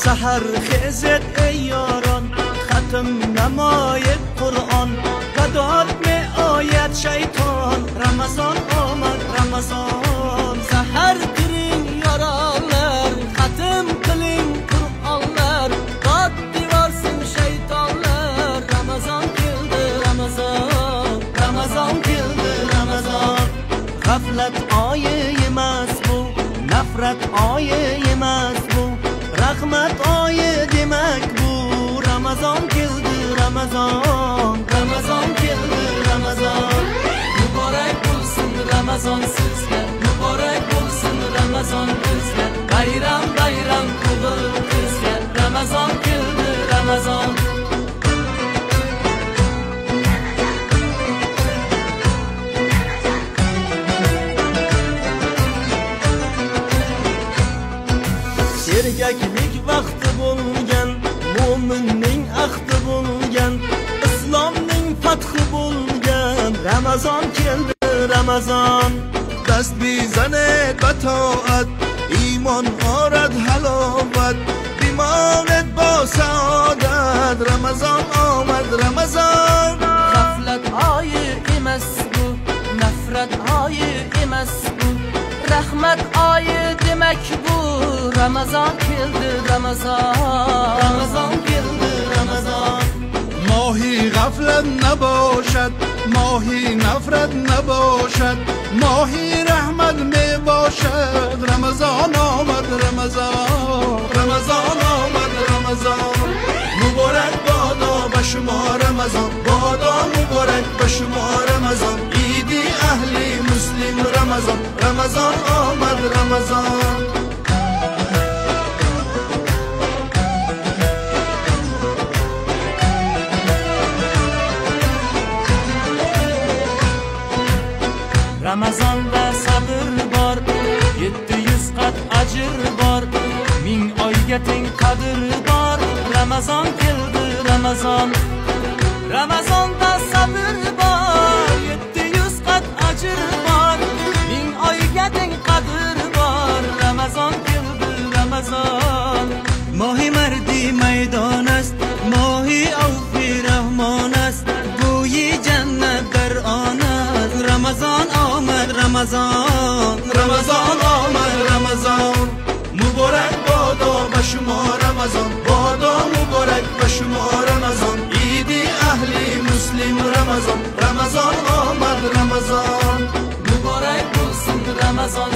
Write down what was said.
سحر خیزد ای یاران ختم نماید قرآن بداد می آید شیطان رمضان آمد رمضان سحر girin yaralar ختم kılın Kur'anlar dad divarsın şeytanlar Ramazan geldi Ramazan Ramazan geldi Ramazan gaflet ayı emas bu nafret ayı emas bu rahmet ayı demek bu Ramazan geldi Ramazan Ramazan geldi Ramazan mübarek olsun Ramazan sizge mübarek olsun Ramazan bizge bayram bayram kılır bizge Ramazan geldi Ramazan sergaklik vaqti bo'lgan mo'minning ahdi bo'lgan islomning fathi bo'lgan Ramazon keldi Ramazon dast bizaned ba toat iymon orad halovat bimonet ba saodat Ramazon omad Ramazon g'aflat oyi emas bu nafrat oyi emas bu rahmat oyi demak bu Ramazan keldi Ramazan Ramazan keldi Ramazan ماهی غفلت نباشد ماهی نفرت نباشد ماهی رحمت می باشد رمضان آمد رمضان رمضان آمد رمضان مبارک بادا به شما رمضان بادا مبارک به شما رمضان عیدی اهلی مسلم رمضان رمضان آمد رمضان Ramazonda sabr bor 700 qat ajr bor ming oyga teng qadr bor Ramazon keldi Ramazon Ramazonda sabr bor 700 qat ajr bor ming oyga teng qadr bor Ramazon keldi Ramazon mohi mardi maydon است mohi avfi rahmon است go'yi jannat dar on است Ramazon آمد رمضان رمضان آمد رمضان مبارک بادا به شما رمضان بادا مبارک به شما رمضان عیدی اهلی مسلم رمضان رمضان آمد رمضان مبارک olsun رمضان